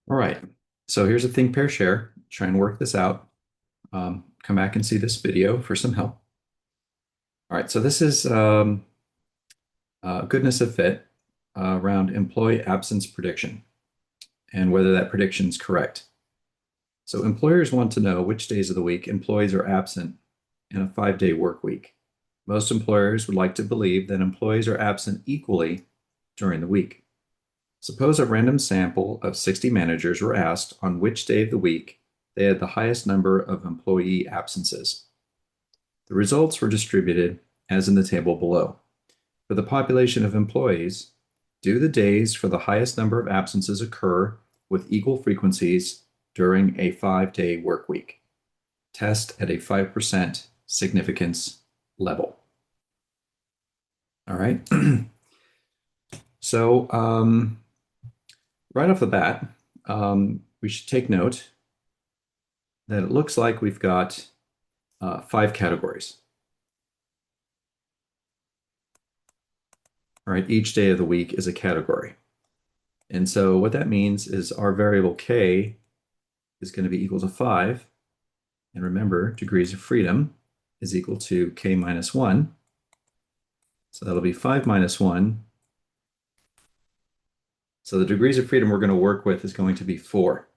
All right, so here's a think, pair, share. Try and work this out. Come back and see this video for some help. All right, so this is goodness of fit around employee absence prediction and whether that prediction is correct. So employers want to know which days of the week employees are absent in a 5-day work week. Most employers would like to believe that employees are absent equally during the week. Suppose a random sample of 60 managers were asked on which day of the week they had the highest number of employee absences. The results were distributed as in the table below. For the population of employees, do the days for the highest number of absences occur with equal frequencies during a 5-day work week? Test at a 5% significance level. All right. So, right off the bat, we should take note that it looks like we've got 5 categories. All right, each day of the week is a category. And so what that means is our variable k is going to be equal to 5. And remember, degrees of freedom is equal to k minus 1. So that'll be 5 minus 1. So the degrees of freedom we're going to work with is going to be 4.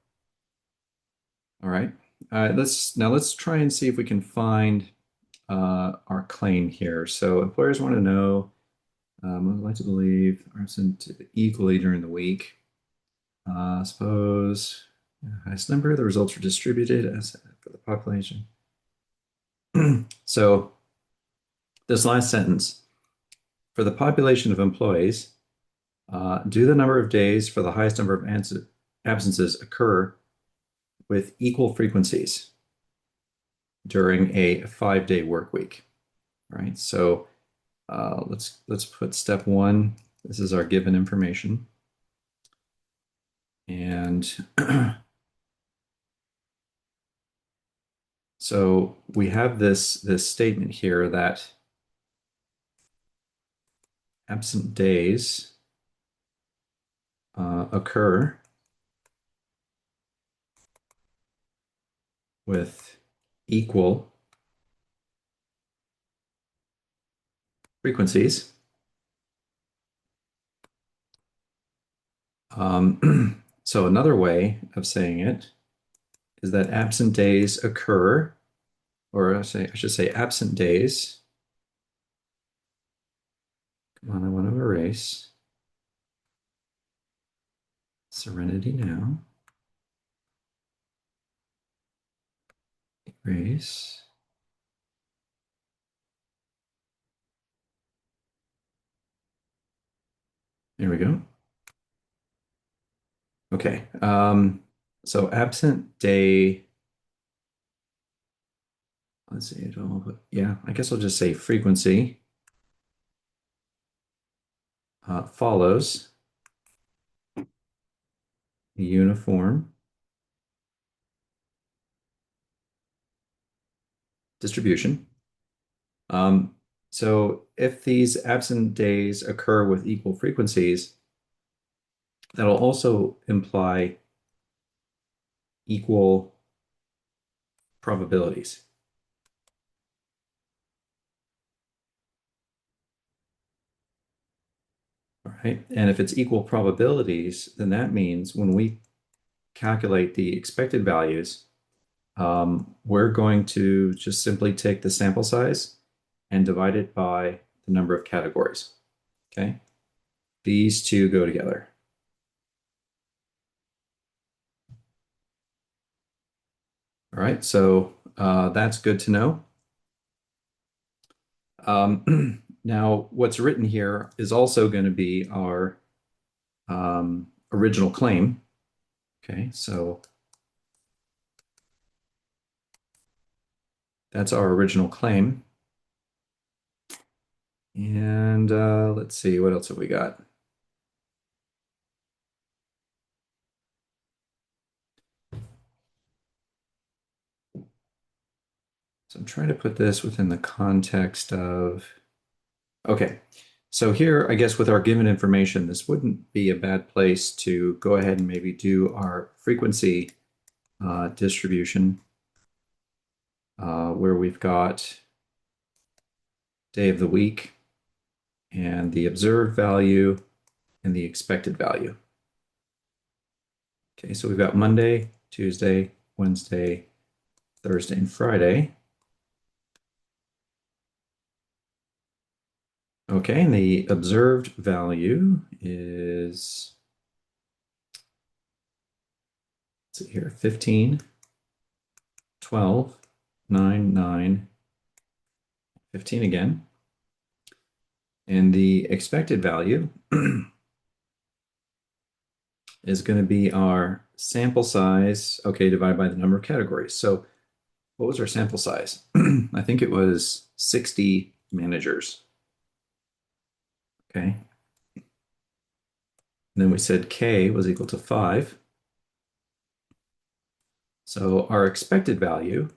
All right. Let's try and see if we can find our claim here. So employers want to know, would like to believe are absent equally during the week. Suppose highest number, the results are distributed as for the population. So this last sentence, for the population of employees, do the number of days for the highest number of absences occur with equal frequencies during a 5-day work week? Right. So let's put step 1. This is our given information. And so we have this statement here that absent days occur with equal frequencies. So another way of saying it is that absent days occur, or I should say absent days. Come on, I want to erase. Serenity now. Erase. There we go. Okay. So absent day, let's see, yeah, I guess I'll just say frequency follows the uniform distribution. So if these absent days occur with equal frequencies, that'll also imply equal probabilities. All right. And if it's equal probabilities, then that means when we calculate the expected values, we're going to just simply take the sample size and divide it by the number of categories. Okay. These two go together. All right. So that's good to know. Now, what's written here is also going to be our original claim. Okay, so that's our original claim. And let's see, what else have we got? So I'm trying to put this within the context of, okay, So here, I guess with our given information, this wouldn't be a bad place to go ahead and maybe do our frequency distribution, where we've got day of the week and the observed value and the expected value. Okay, so we've got Monday, Tuesday, Wednesday, Thursday, and Friday. Okay, and the observed value is, let's see here, 15, 12, 9, 9, 15 again. And the expected value is going to be our sample size, okay, divided by the number of categories. So what was our sample size? I think it was 60 managers. Okay. And then we said K was equal to 5. So our expected value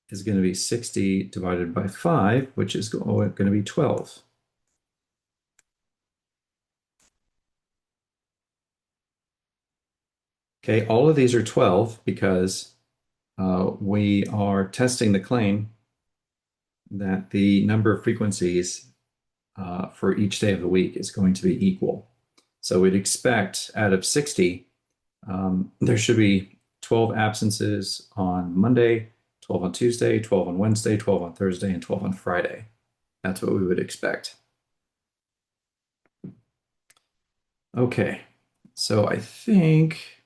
is going to be 60 divided by 5, which is going to be 12. Okay, all of these are 12 because we are testing the claim that the number of frequencies for each day of the week is going to be equal. So we'd expect out of 60, there should be 12 absences on Monday, 12 on Tuesday, 12 on Wednesday, 12 on Thursday, and 12 on Friday. That's what we would expect. Okay, so I think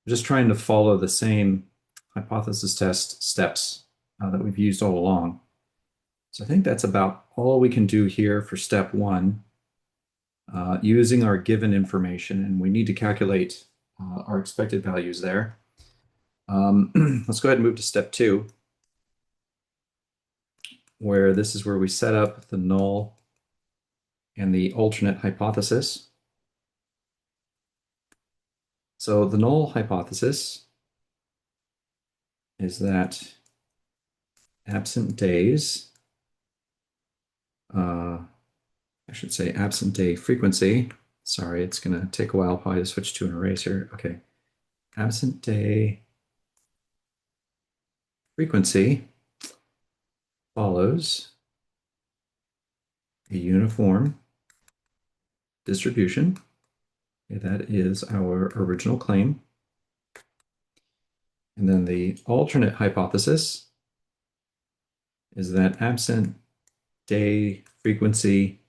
I'm just trying to follow the same hypothesis test steps that we've used all along. So I think that's about all we can do here for step 1, using our given information, and we need to calculate our expected values there. Let's go ahead and move to step 2, where this is where we set up the null and the alternate hypothesis. So the null hypothesis is that absent days, I should say absent day frequency. Sorry, it's going to take a while probably to switch to an eraser. Okay. Absent day frequency follows a uniform distribution. Okay, that is our original claim. And then the alternate hypothesis is that absent day frequency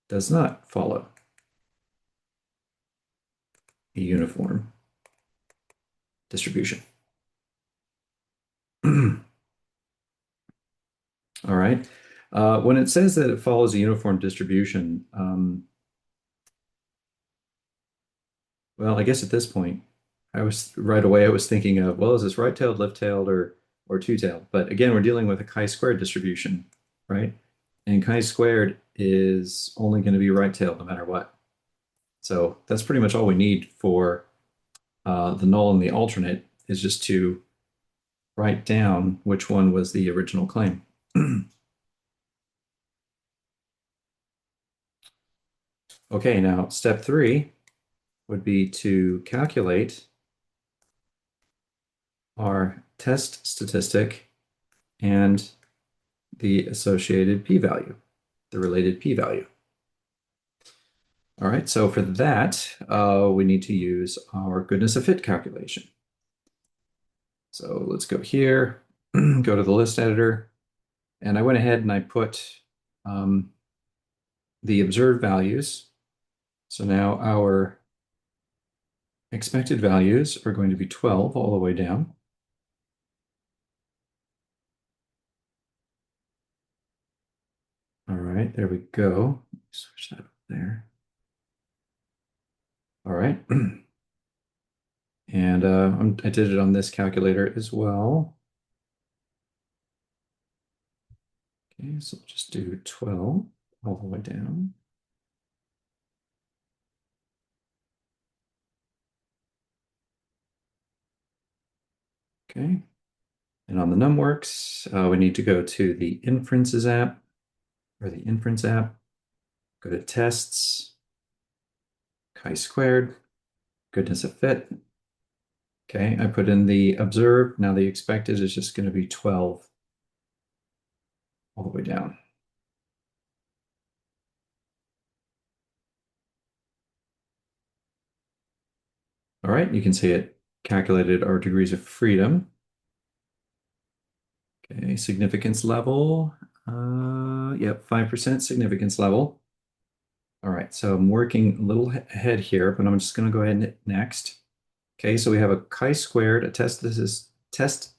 does not follow a uniform distribution. All right. When it says that it follows a uniform distribution, well, I guess at this point, I was thinking of, well, is this right-tailed, left-tailed, or two-tailed? But again, we're dealing with a chi-squared distribution, right? And chi-squared is only going to be right-tailed no matter what. So that's pretty much all we need for the null and the alternate, is just to write down which one was the original claim. Okay, now step 3 would be to calculate our test statistic and the associated p-value, the related p-value. All right, so for that, we need to use our goodness of fit calculation. So let's go here, go to the list editor, and I went ahead and I put the observed values. So now our expected values are going to be 12 all the way down. All right, there we go. Switch that up there. All right. And I did it on this calculator as well. Okay, so we'll just do 12 all the way down. Okay, And on the NumWorks, we need to go to the Inferences app, or the Inference app, go to Tests, chi-squared, goodness of fit. Okay, I put in the observed. Now the expected is just going to be 12 all the way down. All right, you can see it calculated our degrees of freedom. Okay, significance level. Yep, 5% significance level. All right, so I'm working a little ahead here, but I'm just going to go ahead and hit next. Okay, so we have a chi-squared, a test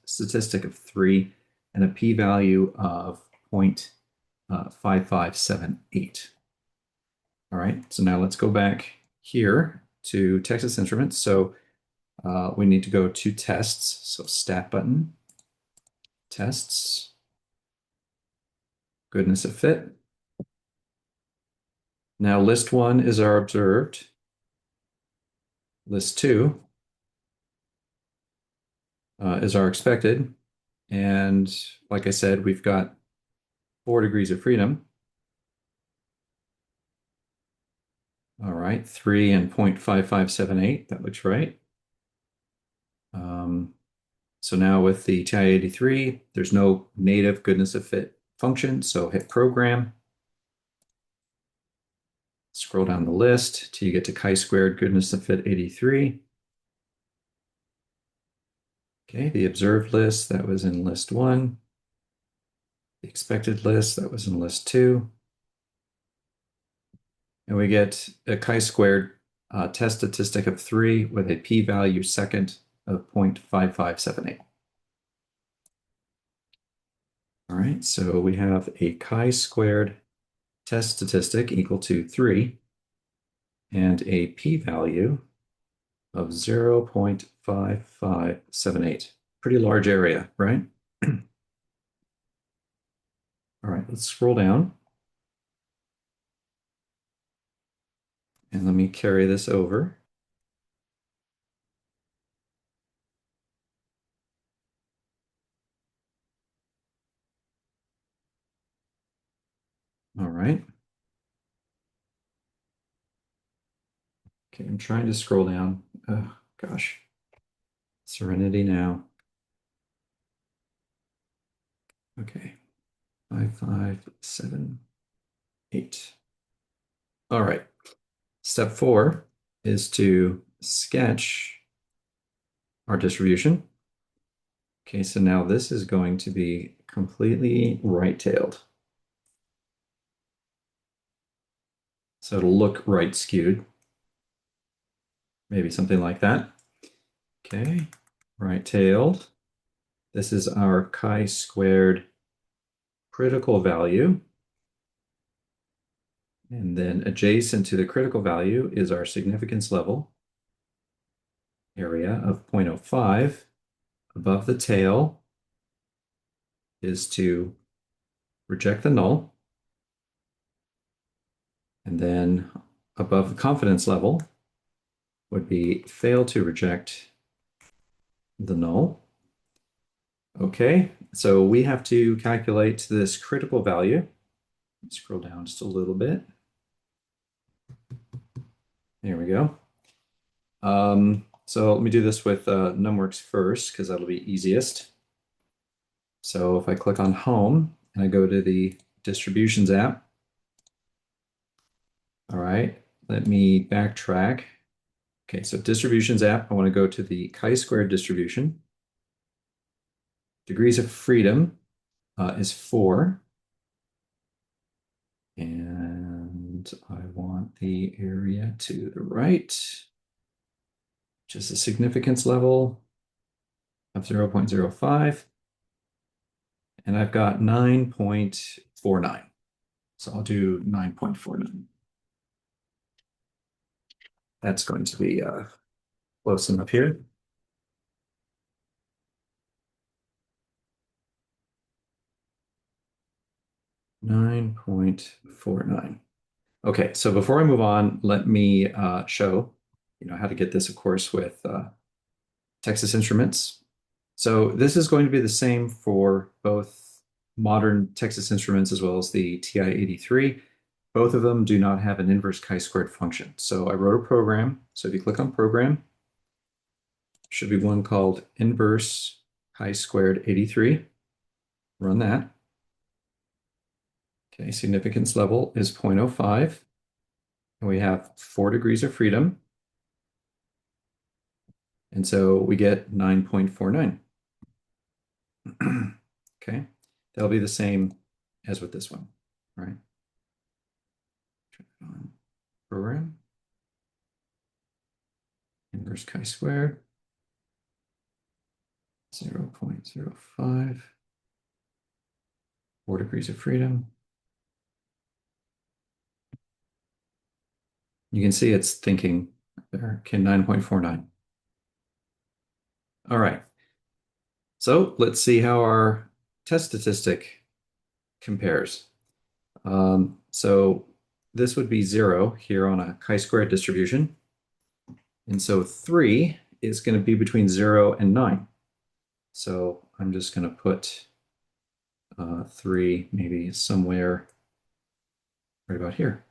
statistic of 3, and a p-value of 0.5578. All right, so now let's go back here to Texas Instruments. So we need to go to tests. So stat button, tests, goodness of fit. Now list 1 is our observed. List 2 is our expected. And like I said, we've got 4 degrees of freedom. All right, 3 and 0.5578, that looks right. So now with the TI-83, there's no native goodness of fit function, so hit program. Scroll down the list till you get to chi-squared goodness of fit 83. Okay, the observed list, that was in list 1. The expected list, that was in list 2. And we get a chi-squared test statistic of 3 with a p-value second of 0.5578. All right, so we have a chi-squared test statistic equal to 3 and a p-value of 0.5578. Pretty large area, right? All right, let's scroll down. And let me carry this over. All right. Okay, I'm trying to scroll down. Oh, gosh. Serenity now. Okay. 5578. All right. Step 4 is to sketch our distribution. Okay, so now this is going to be completely right-tailed. So it'll look right skewed. Maybe something like that. Okay, right-tailed. This is our chi-squared critical value. And then adjacent to the critical value is our significance level area of 0.05. Above the tail is to reject the null. And then above the confidence level would be fail to reject the null. Okay, so we have to calculate this critical value. Scroll down just a little bit. There we go. So let me do this with NumWorks first because that'll be easiest. So if I click on Home and I go to the Distributions app, all right, let me backtrack. Okay, so Distributions app, I want to go to the chi-squared distribution. Degrees of freedom is 4. And I want the area to the right, which is a significance level of 0.05. And I've got 9.49. So I'll do 9.49. That's going to be close enough here. .49. Okay, so before I move on, let me show how to get this, of course, with Texas Instruments. So this is going to be the same for both modern Texas Instruments as well as the TI-83. Both of them do not have an inverse chi-squared function. So I wrote a program. So if you click on program, should be one called inverse chi-squared 83. Run that. Okay, significance level is 0.05. And we have 4 degrees of freedom. And so we get 9.49. Okay, that'll be the same as with this one, right? Program, inverse chi-squared, 0.05, 4 degrees of freedom. You can see it's thinking there, okay, 9.49. All right, so let's see how our test statistic compares. So this would be 0 here on a chi-squared distribution. And so 3 is going to be between 0 and 9. So I'm just going to put 3 maybe somewhere right about here.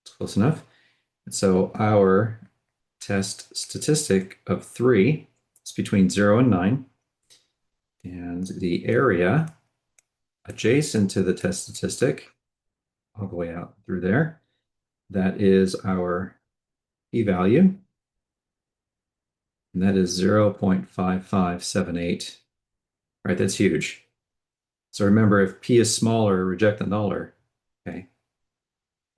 It's close enough. And so our test statistic of 3 is between 0 and 9. And the area adjacent to the test statistic, all the way out through there, that is our p-value. And that is 0.5578. Right, that's huge. So remember, if p is smaller, reject the nuller. Okay.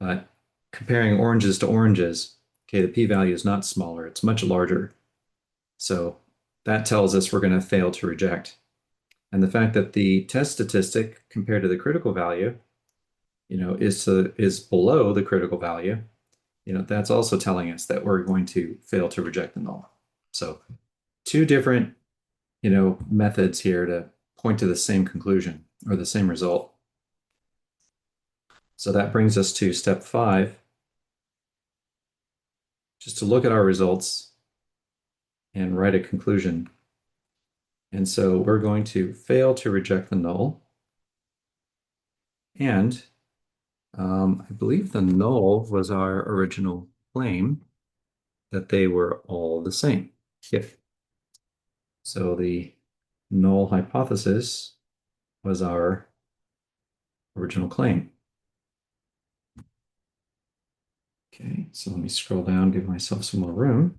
But comparing oranges to oranges, okay, the p-value is not smaller, it's much larger. So that tells us we're going to fail to reject. And the fact that the test statistic compared to the critical value, is below the critical value, that's also telling us that we're going to fail to reject the null. So two different, methods here to point to the same conclusion or the same result. So that brings us to step 5, just to look at our results and write a conclusion. And so we're going to fail to reject the null. And I believe the null was our original claim that they were all the same. If so, the null hypothesis was our original claim. Okay, so let me scroll down, give myself some more room.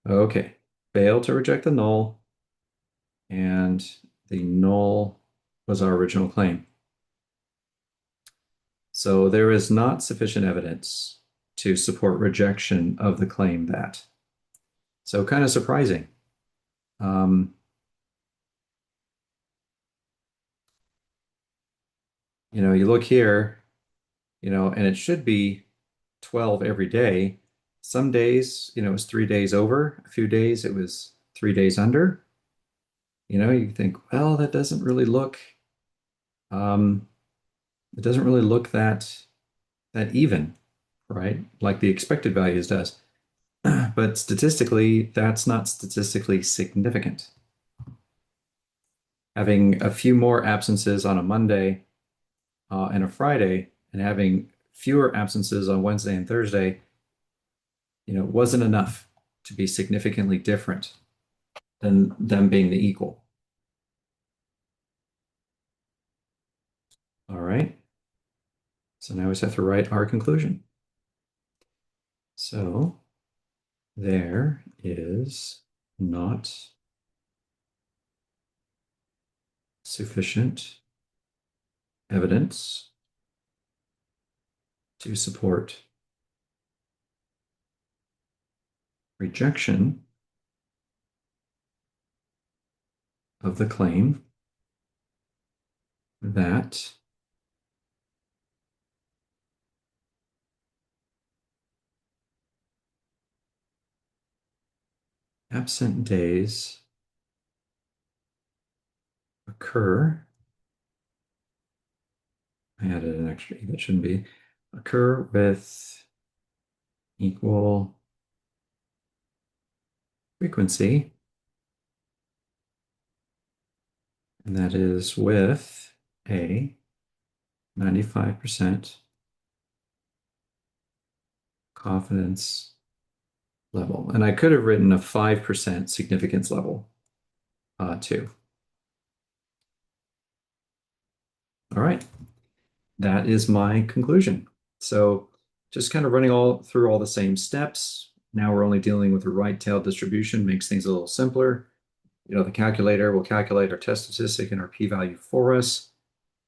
Okay, fail to reject the null, and the null was our original claim. So there is not sufficient evidence to support rejection of the claim that. So kind of surprising. You look here, and it should be 12 every day. Some days, it was 3 days over. A few days, it was 3 days under. You think, well, that doesn't really look, it doesn't really look that even, right? Like the expected values does. But statistically, that's not statistically significant. Having a few more absences on a Monday and a Friday, and having fewer absences on Wednesday and Thursday, wasn't enough to be significantly different than them being the equal. All right. So now we just have to write our conclusion. So there is not sufficient evidence to support rejection of the claim that absent days occur. I added an extra E that shouldn't be. Occur with equal frequency And that is with a 95% confidence level. And I could have written a 5% significance level too. All right, that is my conclusion. So just kind of running all through all the same steps. Now we're only dealing with the right tail distribution, makes things a little simpler. The calculator will calculate our test statistic and our p-value for us.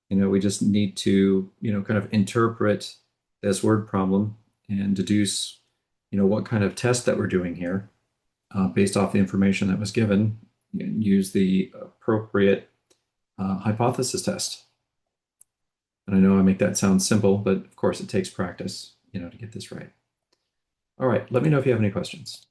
We just need to, kind of interpret this word problem and deduce, what kind of test that we're doing here based off the information that was given, and use the appropriate hypothesis test. And I know I make that sound simple, but of course it takes practice, to get this right. All right, let me know if you have any questions.